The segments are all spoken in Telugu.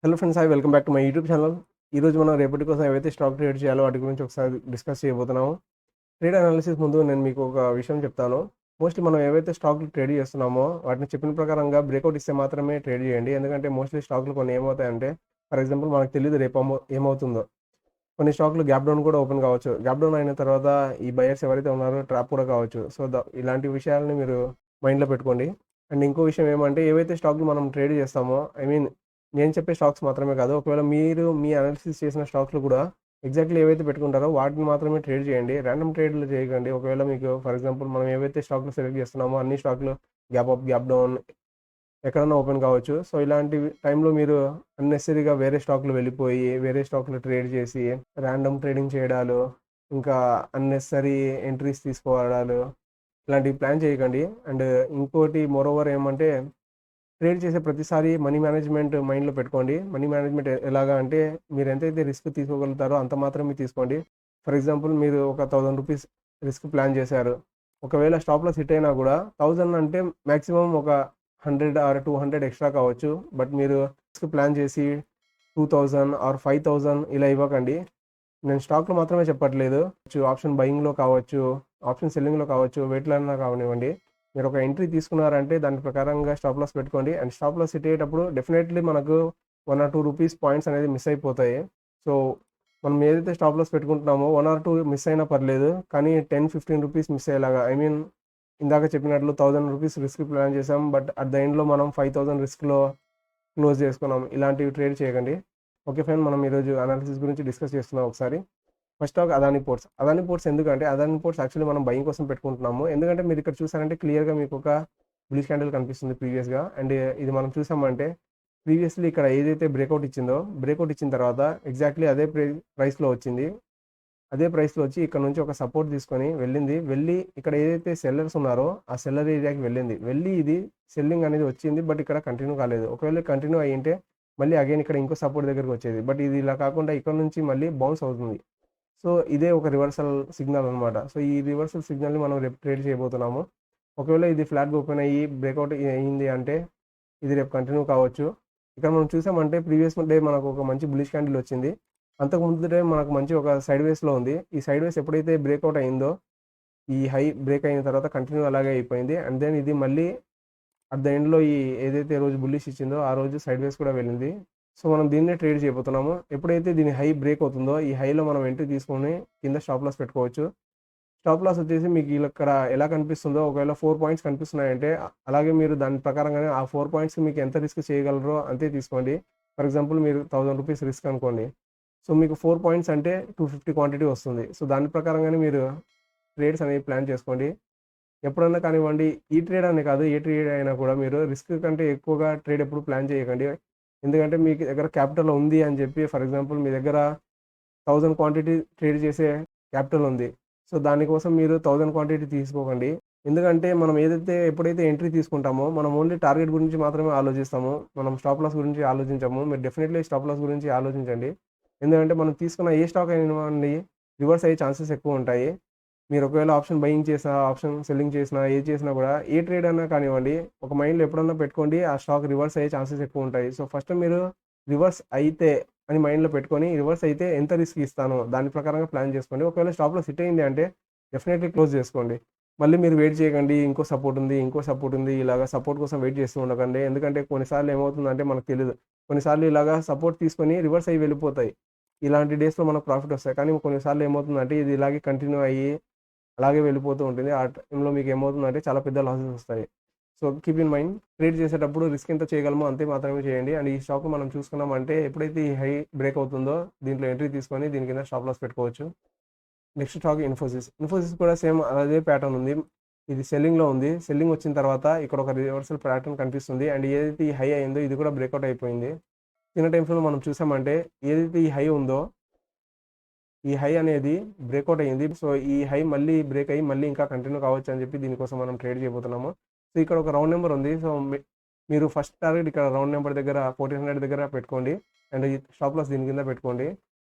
Hello friends, hi, welcome back to my YouTube channel. ఈరోజు మనం రేపటి కోసం ఏవైతే స్టాక్ ట్రేడ్ చేయాలో వాటి గురించి ఒకసారి డిస్కస్ చేయబోతున్నాము. ట్రేడ్ అనాలిసిస్ ముందు నేను మీకు ఒక విషయం చెప్తాను. మోస్ట్లీ మనం ఏవైతే స్టాక్లు ట్రేడ్ చేస్తున్నామో వాటిని చెప్పిన ప్రకారంగా బ్రేక్అవుట్ ఇస్తే మాత్రమే ట్రేడ్ చేయండి. ఎందుకంటే మోస్ట్లీ స్టాక్లు కొన్ని ఏమవుతాయంటే, ఫర్ ఎగ్జాంపుల్ మనకు తెలియదు రేపు ఏమవుతుందో. కొన్ని స్టాక్లు గ్యాప్ డౌన్ కూడా ఓపెన్ కావచ్చు. గ్యాప్ డౌన్ అయిన తర్వాత ఈ బయర్స్ ఎవరైతే ఉన్నారో ట్రాప్ కూడా కావచ్చు. సో ఇలాంటి విషయాలని మీరు మైండ్లో పెట్టుకోండి. అండ్ ఇంకో విషయం ఏమంటే, ఏవైతే స్టాక్లు మనం ట్రేడ్ చేస్తామో, ఐ మీన్ నేను చెప్పే స్టాక్స్ మాత్రమే కాదు, ఒకవేళ మీరు మీ అనాలిసిస్ చేసిన స్టాక్స్లు కూడా ఎగ్జాక్ట్లీ ఏవైతే పెట్టుకుంటారో వాటిని మాత్రమే ట్రేడ్ చేయండి. ర్యాండమ్ ట్రేడ్లు చేయకండి. ఒకవేళ మీకు ఫర్ ఎగ్జాంపుల్ మనం ఏవైతే స్టాక్లు సెలెక్ట్ చేస్తున్నామో అన్ని స్టాక్లు గ్యాప్ అప్, గ్యాప్ డౌన్ ఎక్కడన్నా ఓపెన్ కావచ్చు. సో ఇలాంటి టైంలో మీరు అన్నెసరీగా వేరే స్టాక్లు వెళ్ళిపోయి వేరే స్టాక్లు ట్రేడ్ చేసి ర్యాండమ్ ట్రేడింగ్ చేయడాలు, ఇంకా అన్నెసరీ ఎంట్రీస్ తీసుకోవడాలు, ఇలాంటివి ప్లాన్ చేయకండి. అండ్ ఇంకోటి మోరోవర్ ఏమంటే, ట్రేడ్ చేసే ప్రతిసారి మనీ మేనేజ్మెంట్ మైండ్లో పెట్టుకోండి. మనీ మేనేజ్మెంట్ ఎలాగా అంటే, మీరు ఎంతైతే రిస్క్ తీసుకోగలుగుతారో అంత మాత్రమే తీసుకోండి. ఫర్ ఎగ్జాంపుల్ మీరు ఒక ₹1000 రిస్క్ ప్లాన్ చేశారు. ఒకవేళ స్టాప్ లాస్ హిట్ అయినా కూడా 1000 అంటే మ్యాక్సిమం ఒక 100 ఆర్ 200 ఎక్స్ట్రా కావచ్చు. బట్ మీరు రిస్క్ ప్లాన్ చేసి 2000 ఆర్ 5000 ఇలా ఇవ్వకండి. నేను స్టాక్లో మాత్రమే చెప్పట్లేదు, ఆప్షన్ బయింగ్లో కావచ్చు, ఆప్షన్ సెల్లింగ్లో కావచ్చు, వేటిలైనా కావనివ్వండి. మీరు ఒక ఎంట్రీ తీసుకున్నారంటే దాని ప్రకారంగా స్టాప్ లాస్ పెట్టుకోండి. అండ్ స్టాప్ లాస్ హిట్ అయ్యేటప్పుడు డెఫినెట్లీ మనకు ₹1 or 2 పాయింట్స్ అనేది మిస్ అయిపోతాయి. సో మనం ఏదైతే స్టాప్ లాస్ పెట్టుకుంటున్నామో 1 or 2 మిస్ అయినా పర్లేదు, కానీ ₹10-15 మిస్ అయ్యేలాగా, ఐ మీన్ ఇందాక చెప్పినట్లు ₹1000 రిస్క్ ప్లాన్ చేసాం, బట్ అట్ ద ఎండ్లో మనం 5000 రిస్క్లో క్లోజ్ చేసుకున్నాం. ఇలాంటివి ట్రేడ్ చేయకండి. ఓకే ఫ్రెండ్, మనం ఈరోజు అనాలిసిస్ గురించి డిస్కస్ చేస్తున్నాం. ఒకసారి ఫస్ట్ ఆఫ్ అదాని పోర్ట్స్ ఎందుకంటే, అదాని పోర్ట్స్ యాక్చువల్లీ మనం బయింగ్ కోసం పెట్టుకుంటున్నాము. ఎందుకంటే మీరు ఇక్కడ చూసారంటే క్లియర్గా మీకు ఒక బులిష్ క్యాండిల్ కనిపిస్తుంది ప్రీవియస్గా. అండ్ ఇది మనం చూసామంటే, ప్రీవియస్లీ ఇక్కడ ఏదైతే బ్రేక్అవుట్ ఇచ్చిన తర్వాత ఎగ్జాక్ట్లీ అదే ప్రైస్లో వచ్చింది. అదే ప్రైస్లో వచ్చి ఇక్కడ నుంచి ఒక సపోర్ట్ తీసుకొని వెళ్ళి ఇక్కడ ఏదైతే సెల్లర్స్ ఉన్నారో ఆ సెల్లర్ ఏరియాకి వెళ్ళి ఇది సెల్లింగ్ అనేది వచ్చింది. బట్ ఇక్కడ కంటిన్యూ కాలేదు. ఒకవేళ కంటిన్యూ అయ్యింటే మళ్ళీ అగైన్ ఇక్కడ ఇంకో సపోర్ట్ దగ్గరికి వచ్చేది. బట్ ఇది ఇలా కాకుండా ఇక్కడ నుంచి మళ్ళీ బౌన్స్ అవుతుంది. సో ఇదే ఒక రివర్సల్ సిగ్నల్ అనమాట. సో ఈ రివర్సల్ సిగ్నల్ని మనం రేపు ట్రేడ్ చేయబోతున్నాము. ఒకవేళ ఇది ఫ్లాట్గా ఓపెన్ అయ్యి బ్రేక్అవుట్ అయ్యింది అంటే ఇది రేపు కంటిన్యూ కావచ్చు. ఇక్కడ మనం చూసామంటే ప్రీవియస్ డే మనకు ఒక మంచి బులిష్ క్యాండిల్ వచ్చింది. అంతకు ముందు డే మనకు మంచి ఒక సైడ్ వేస్లో ఉంది. ఈ సైడ్ వేస్ ఎప్పుడైతే బ్రేక్అవుట్ అయిందో, ఈ హై బ్రేక్ అయిన తర్వాత కంటిన్యూ అలాగే అయిపోయింది. అండ్ దెన్ ఇది మళ్ళీ అట్ ద ఎండ్లో ఈ ఏదైతే రోజు బుల్లిష్ ఇచ్చిందో ఆ రోజు సైడ్ వేస్ కూడా వెళ్ళింది. సో మనం దీన్నే ట్రేడ్ చేయబోతున్నాము. ఎప్పుడైతే దీని హై బ్రేక్ అవుతుందో ఈ హైలో మనం ఎంట్రీ తీసుకొని కింద స్టాప్ లాస్ పెట్టుకోవచ్చు. స్టాప్ లాస్ వచ్చేసి మీకు ఇక్కడ ఎలా కనిపిస్తుందో, ఒకవేళ 4 పాయింట్స్ కనిపిస్తున్నాయంటే అలాగే మీరు దాని ప్రకారంగానే ఆ 4 పాయింట్స్ మీకు ఎంత రిస్క్ చేయగలరో అంతే తీసుకోండి. ఫర్ ఎగ్జాంపుల్ మీరు ₹1000 రిస్క్ అనుకోండి. సో మీకు 4 పాయింట్స్ అంటే 250 క్వాంటిటీ వస్తుంది. సో దాని ప్రకారంగానే మీరు ట్రేడ్స్ అనేవి ప్లాన్ చేసుకోండి. ఎప్పుడన్నా కానివ్వండి, ఈ ట్రేడ్ అనే కాదు, ఏ ట్రేడ్ అయినా కూడా మీరు రిస్క్ కంటే ఎక్కువగా ట్రేడ్ ఎప్పుడు ప్లాన్ చేయకండి. ఎందుకంటే మీ దగ్గర క్యాపిటల్ ఉంది అని చెప్పి, ఫర్ ఎగ్జాంపుల్ మీ దగ్గర 1000 క్వాంటిటీ ట్రేడ్ చేసే క్యాపిటల్ ఉంది. సో దానికోసం మీరు 1000 క్వాంటిటీ తీసుకోకండి. ఎందుకంటే మనం ఎప్పుడైతే ఎంట్రీ తీసుకుంటామో మనం ఓన్లీ టార్గెట్ గురించి మాత్రమే ఆలోచిస్తాము. మనం స్టాప్ లాస్ గురించి ఆలోచించాము. మీరు డెఫినెట్లీ స్టాప్ లాస్ గురించి ఆలోచించండి. ఎందుకంటే మనం తీసుకున్న ఏ స్టాక్ అయినా రివర్స్ అయ్యే ఛాన్సెస్ ఎక్కువ ఉంటాయి. మీరు ఒకవేళ ఆప్షన్ బయింగ్ చేసినా, ఆప్షన్ సెల్లింగ్ చేసినా, ఏది చేసినా కూడా, ఏ ట్రేడ్ అయినా కానివ్వండి, ఒక మైండ్లో ఎప్పుడన్నా పెట్టుకోండి ఆ స్టాక్ రివర్స్ అయ్యే ఛాన్సెస్ ఎక్కువ ఉంటాయి. సో ఫస్ట్ మీరు రివర్స్ అయితే అని మైండ్లో పెట్టుకొని, రివర్స్ అయితే ఎంత రిస్క్ ఇస్తానో దాని ప్రకారంగా ప్లాన్ చేసుకోండి. ఒకవేళ స్టాప్లో హిట్ అయింది అంటే డెఫినెట్లీ క్లోజ్ చేసుకోండి. మళ్ళీ మీరు వెయిట్ చేయకండి, ఇంకో సపోర్ట్ ఉంది ఇలాగా సపోర్ట్ కోసం వెయిట్ చేస్తూ ఉండకండి. ఎందుకంటే కొన్నిసార్లు ఏమవుతుందంటే మనకు తెలియదు, కొన్నిసార్లు ఇలాగా సపోర్ట్ తీసుకొని రివర్స్ అయ్యి వెళ్ళిపోతాయి. ఇలాంటి డేస్లో మనకు ప్రాఫిట్ వస్తాయి. కానీ కొన్నిసార్లు ఏమవుతుందంటే ఇది ఇలాగే కంటిన్యూ అయ్యి అలాగే వెళ్ళిపోతూ ఉంటుంది. ఆ టైంలో మీకు ఏమవుతుందంటే చాలా పెద్ద లాసెస్ వస్తాయి. So keep in mind, trade చేసేటప్పుడు రిస్క్ ఎంత చేయగలమో అంతే మాత్రమే చేయండి. అండ్ ఈ స్టాక్ మనం చూసుకున్నామంటే ఎప్పుడైతే ఈ హై బ్రేక్ అవుతుందో దీంట్లో ఎంట్రీ తీసుకొని దీని కింద స్టాప్ లాస్ పెట్టుకోవచ్చు. నెక్స్ట్ స్టాక్ ఇన్ఫోసిస్ కూడా సేమ్ అదే ప్యాటర్న్ ఉంది. ఇది సెల్లింగ్లో ఉంది. సెల్లింగ్ వచ్చిన తర్వాత ఇక్కడ ఒక రివర్సల్ ప్యాటర్న్ కనిపిస్తుంది. అండ్ ఏదైతే ఈ హై అయిందో ఇది కూడా బ్రేక్అవుట్ అయిపోయింది. చిన్న టైమ్స్లో మనం చూసామంటే ఏదైతే ఈ హై ఉందో ఈ హై అనేది బ్రేక్అవుట్ అయ్యింది. సో ఈ హై మళ్ళీ బ్రేక్ అయ్యి మళ్ళీ ఇంకా కంటిన్యూ కావచ్చు అని చెప్పి దీనికోసం మనం ట్రేడ్ చేయబోతున్నాము. సో ఇక్కడ ఒక రౌండ్ నెంబర్ ఉంది. సో మీరు ఫస్ట్ టార్గెట్ ఇక్కడ రౌండ్ నెంబర్ దగ్గర 1400 దగ్గర పెట్టుకోండి. అండ్ ఈ స్టాప్ లాస్ దీని కింద పెట్టుకోండి.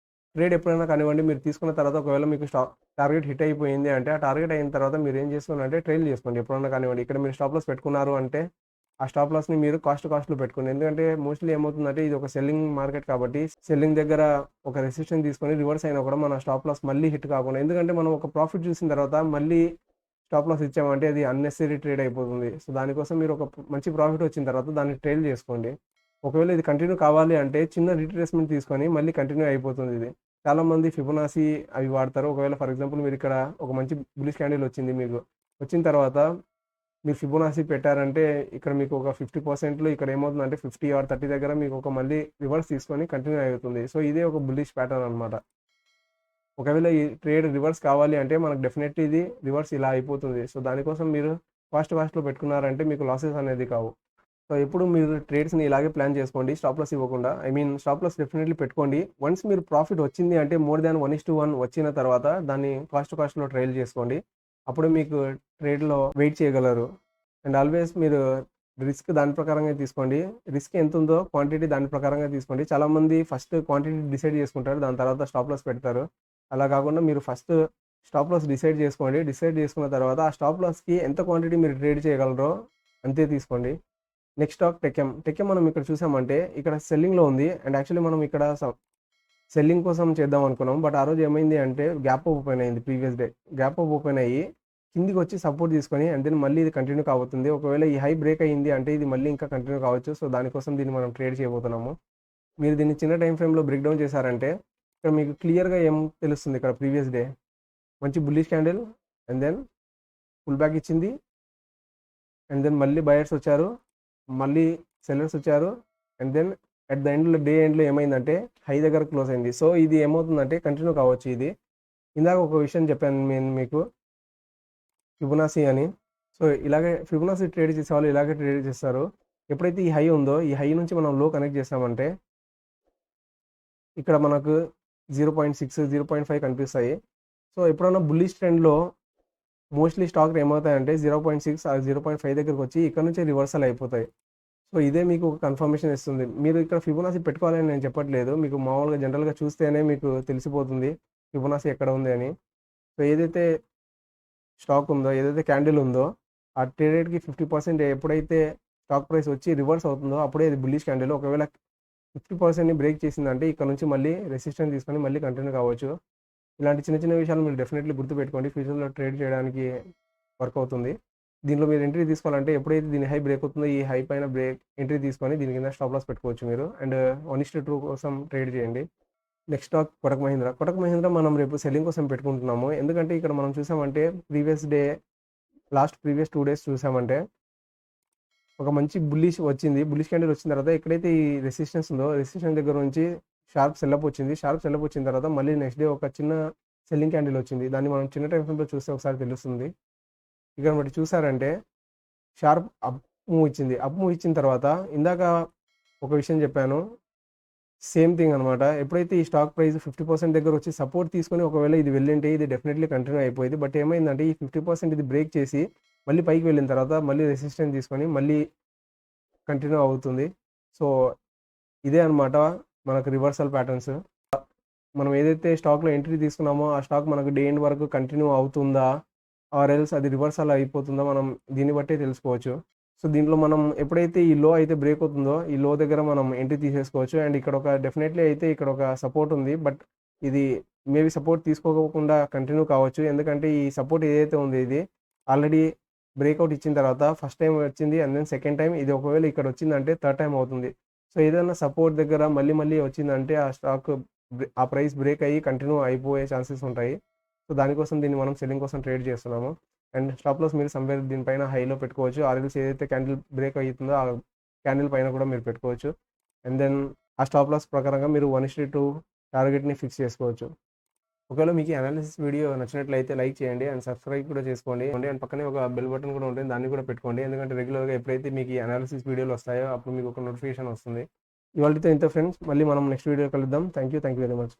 ట్రేడ్ ఎప్పుడైనా కానివ్వండి, మీరు తీసుకున్న తర్వాత ఒకవేళ మీకు టార్గెట్ హిట్ అయిపోయింది అంటే, ఆ టార్గెట్ అయిన తర్వాత మీరు ఏం చేసుకోండి అంటే ట్రైల్ చేసుకోండి. ఎప్పుడైనా కానివ్వండి, ఇక్కడ మీరు స్టాప్ లాస్ పెట్టుకున్నారు అంటే ఆ స్టాప్ లాస్ని మీరు కాస్ట్లో పెట్టుకోండి. ఎందుకంటే మోస్ట్లీ ఏమవుతుందంటే ఇది ఒక సెల్లింగ్ మార్కెట్ కాబట్టి సెల్లింగ్ దగ్గర ఒక రెసిస్టెన్స్ తీసుకొని రివర్స్ అయినా కూడా మన స్టాప్ లాస్ మళ్ళీ హిట్ కాకుండా, ఎందుకంటే మనం ఒక ప్రాఫిట్ చూసిన తర్వాత మళ్ళీ స్టాప్ లాస్ ఇచ్చామంటే అది అన్నెసరీ ట్రేడ్ అయిపోతుంది. సో దానికోసం మీరు ఒక మంచి ప్రాఫిట్ వచ్చిన తర్వాత దాన్ని ట్రేడ్ చేసుకోండి. ఒకవేళ ఇది కంటిన్యూ కావాలి అంటే చిన్న రిట్రేస్మెంట్ తీసుకొని మళ్ళీ కంటిన్యూ అయిపోతుంది ఇది. చాలామంది ఫిబొనాసీ అవి వాడతారు. ఒకవేళ ఫర్ ఎగ్జాంపుల్ మీరు ఇక్కడ ఒక మంచి బులిష్ క్యాండిల్ వచ్చింది మీకు, వచ్చిన తర్వాత మీరు ఫిబొనాసీ పెట్టారంటే ఇక్కడ మీకు ఒక 50%లో ఇక్కడ ఏమవుతుందంటే 50 ఆర్ 30 దగ్గర మీకు ఒక మళ్ళీ రివర్స్ తీసుకొని కంటిన్యూ అవుతుంది. సో ఇదే ఒక బుల్లిష్ ప్యాటర్న్ అనమాట. ఒకవేళ ఈ ట్రేడ్ రివర్స్ కావాలి అంటే మనకు డెఫినెట్లీ ఇది రివర్స్ ఇలా అయిపోతుంది. సో దానికోసం మీరు ఫాస్ట్లో పెట్టుకున్నారంటే మీకు లాసెస్ అనేది కావు. సో ఎప్పుడు మీరు ట్రేడ్స్ని ఇలాగే ప్లాన్ చేసుకోండి, స్టాప్ లాస్ ఇవ్వకుండా. స్టాప్ లాస్ డెఫినెట్లీ పెట్టుకోండి. వన్స్ మీరు ప్రాఫిట్ వచ్చింది అంటే మోర్ దాన్ 1:1 వచ్చిన తర్వాత దాన్ని కాస్ట్లో ట్రైల్ చేసుకోండి. అప్పుడు మీకు ట్రేడ్లో వెయిట్ చేయగలరు. అండ్ ఆల్వేస్ మీరు రిస్క్ దాని ప్రకారంగా తీసుకోండి. రిస్క్ ఎంత ఉందో క్వాంటిటీ దాని ప్రకారంగా తీసుకోండి. చాలామంది ఫస్ట్ క్వాంటిటీ డిసైడ్ చేసుకుంటారు, దాని తర్వాత స్టాప్ లాస్ పెడతారు. అలా కాకుండా మీరు ఫస్ట్ స్టాప్ లాస్ డిసైడ్ చేసుకోండి. డిసైడ్ చేసుకున్న తర్వాత ఆ స్టాప్ లాస్కి ఎంత క్వాంటిటీ మీరు ట్రేడ్ చేయగలరో అంతే తీసుకోండి. నెక్స్ట్ స్టాక్ టెక్ఎం మనం ఇక్కడ చూసామంటే ఇక్కడ సెల్లింగ్లో ఉంది. అండ్ యాక్చువల్లీ మనం ఇక్కడ సెల్లింగ్ కోసం చేద్దాం అనుకున్నాం, బట్ ఆ రోజు ఏమైంది అంటే గ్యాప్ ఓపెన్ అయింది. ప్రీవియస్ డే గ్యాప్ ఓపెన్ అయ్యి కిందికి వచ్చి సపోర్ట్ తీసుకొని అండ్ దెన్ మళ్ళీ ఇది కంటిన్యూ కాబోతుంది. ఒకవేళ ఈ హై బ్రేక్ అయ్యింది అంటే ఇది మళ్ళీ ఇంకా కంటిన్యూ కావచ్చు. సో దానికోసం దీన్ని మనం ట్రేడ్ చేయబోతున్నాము. మీరు దీన్ని చిన్న టైం ఫ్రేమ్లో బ్రేక్ డౌన్ చేశారంటే ఇక్కడ మీకు క్లియర్గా ఏం తెలుస్తుంది. ఇక్కడ ప్రీవియస్ డే మంచి bullish candle and then pull back ఇచ్చింది అండ్ దెన్ మళ్ళీ బయర్స్ వచ్చారు, మళ్ళీ సెల్లర్స్ వచ్చారు and then at the day ఎండ్లో ఏమైందంటే హై దగ్గర క్లోజ్ అయింది. సో ఇది ఏమవుతుందంటే కంటిన్యూ కావచ్చు. ఇది ఇందాక ఒక విషయం చెప్పాను నేను మీకు, ఫిబొనాసీ అని. సో ఇలాగే ఫిబొనాసీ ట్రేడ్ చేసే వాళ్ళు ఇలాగే ట్రేడ్ చేస్తారు. ఎప్పుడైతే ఈ హై ఉందో ఈ హై నుంచి మనం లో కనెక్ట్ చేస్తామంటే ఇక్కడ మనకు 0.6 0.5 కనిపిస్తాయి. సో ఎప్పుడన్నా బుల్లిష్ ట్రెండ్లో మోస్ట్లీ స్టాక్ ఏమవుతాయంటే 0.6 ఆ 0.5 దగ్గరకు వచ్చి ఇక్కడ నుంచి రివర్సల్ అయిపోతాయి. సో ఇదే మీకు ఒక కన్ఫర్మేషన్ ఇస్తుంది. మీరు ఇక్కడ ఫిబొనాసీ పెట్టుకోవాలని నేను చెప్పట్లేదు, మీకు మామూలుగా జనరల్గా చూస్తేనే మీకు తెలిసిపోతుంది ఫిబొనాసీ ఎక్కడ ఉంది అని. సో ఏదైతే స్టాక్ ఉందో, ఏదైతే క్యాండిల్ ఉందో ఆ ట్రేడ్కి 50% ఎప్పుడైతే స్టాక్ ప్రైస్ వచ్చి రివర్స్ అవుతుందో అప్పుడే ఇది బుల్లిష్ క్యాండిల్. ఒకవేళ 50%ని బ్రేక్ చేసిందంటే ఇక్కడ నుంచి మళ్ళీ రెసిస్టెన్స్ తీసుకొని మళ్ళీ కంటిన్యూ కావచ్చు. ఇలాంటి చిన్న చిన్న విషయాలు మీరు డెఫినెట్లీ గుర్తుపెట్టుకోండి, ఫ్యూచర్లో ట్రేడ్ చేయడానికి వర్క్ అవుతుంది. దీనిలో మీరు ఎంట్రీ తీసుకోవాలంటే ఎప్పుడైతే దీని హై బ్రేక్ అవుతుందో ఈ హై పైన ఎంట్రీ తీసుకొని దీని కింద స్టాప్ లాస్ పెట్టుకోవచ్చు మీరు. అండ్ 1:2 కోసం ట్రేడ్ చేయండి. నెక్స్ట్ స్టాక్ కోటక్ మహీంద్రా మనం రేపు సెల్లింగ్ కోసం పెట్టుకుంటున్నాము. ఎందుకంటే ఇక్కడ మనం చూసామంటే ప్రీవియస్ 2 డేస్ చూసామంటే ఒక మంచి బుల్లిష్ క్యాండిల్ వచ్చిన తర్వాత ఎక్కడైతే ఈ రెసిస్టెన్స్ ఉందో రెసిస్టెన్స్ దగ్గర నుంచి షార్ప్ సెల్అప్ వచ్చిన తర్వాత మళ్ళీ నెక్స్ట్ డే ఒక చిన్న సెల్లింగ్ క్యాండిల్ వచ్చింది. దాన్ని మనం చిన్న టైం ఫ్రేమ్లో చూస్తే ఒకసారి తెలుస్తుంది. ఇక్కడ బట్టి చూసారంటే షార్ప్ అప్ మూవ్ ఇచ్చిన తర్వాత ఇందాక ఒక విషయం చెప్పాను, సేమ్ థింగ్ అనమాట. ఎప్పుడైతే ఈ స్టాక్ ప్రైస్ 50% దగ్గర వచ్చి సపోర్ట్ తీసుకొని ఒకవేళ ఇది వెళ్ళింటే ఇది డెఫినెట్లీ కంటిన్యూ అయిపోయింది. బట్ ఏమైందంటే ఈ 50% ఇది బ్రేక్ చేసి మళ్ళీ పైకి వెళ్ళిన తర్వాత మళ్ళీ రెసిస్టెన్స్ తీసుకొని మళ్ళీ కంటిన్యూ అవుతుంది. సో ఇదే అనమాట మనకు రివర్సల్ ప్యాటర్న్స్. మనం ఏదైతే స్టాక్లో ఎంట్రీ తీసుకున్నామో ఆ స్టాక్ మనకు డే ఎండ్ వరకు కంటిన్యూ అవుతుందా ఆర్ ఎల్స్ అది రివర్సల్ అయిపోతుందా మనం దీన్ని బట్టే తెలుసుకోవచ్చు. సో దీంట్లో మనం ఎప్పుడైతే ఈ లో అయితే బ్రేక్ అవుతుందో ఈ లో దగ్గర మనం ఎంట్రీ తీసేసుకోవచ్చు. అండ్ ఇక్కడ ఒక డెఫినెట్లీ అయితే ఇక్కడ ఒక సపోర్ట్ ఉంది, బట్ ఇది మేబీ సపోర్ట్ తీసుకోకుండా కంటిన్యూ కావచ్చు. ఎందుకంటే ఈ సపోర్ట్ ఏదైతే ఉంది ఇది ఆల్రెడీ బ్రేక్అవుట్ ఇచ్చిన తర్వాత ఫస్ట్ టైం వచ్చింది అండ్ దెన్ సెకండ్ టైం ఇది ఒకవేళ ఇక్కడ వచ్చిందంటే థర్డ్ టైం అవుతుంది. సో ఏదైనా సపోర్ట్ దగ్గర మళ్ళీ వచ్చిందంటే ఆ స్టాక్ ఆ ప్రైస్ బ్రేక్ అయ్యి కంటిన్యూ అయిపోయే ఛాన్సెస్ ఉంటాయి. సో దానికోసం దీన్ని మనం సెల్లింగ్ కోసం ట్రేడ్ చేస్తున్నాము. అండ్ స్టాప్ లాస్ మీరు సమ్వేర్ దీనిపైన హైలో పెట్టుకోవచ్చు. ఆర్ఎల్స్ ఏదైతే క్యాండిల్ బ్రేక్ అవుతుందో ఆ క్యాండిల్ పైన కూడా మీరు పెట్టుకోవచ్చు. అండ్ దెన్ ఆ స్టాప్ లాస్ ప్రకారంగా మీరు 1:2 టార్గెట్ని ఫిక్స్ చేసుకోవచ్చు. ఒకవేళ మీకు అనాలిసిస్ వీడియో నచ్చినట్లయితే లైక్ చేయండి అండ్ సబ్స్క్రైబ్ కూడా చేసుకోండి. అండ్ పక్కనే ఒక బెల్ బటన్ కూడా ఉంటుంది, దాన్ని కూడా పెట్టుకోండి. ఎందుకంటే రెగ్యులర్గా ఎప్పుడైతే మీకు ఈ అనాలిసిస్ వీడియోలు వస్తాయో అప్పుడు మీకు ఒక నోటిఫికేషన్ వస్తుంది. ఇవాళతో ఇంత ఫ్రెండ్స్, మళ్ళీ మనం నెక్స్ట్ వీడియో కలుద్దాం. Thank you very much.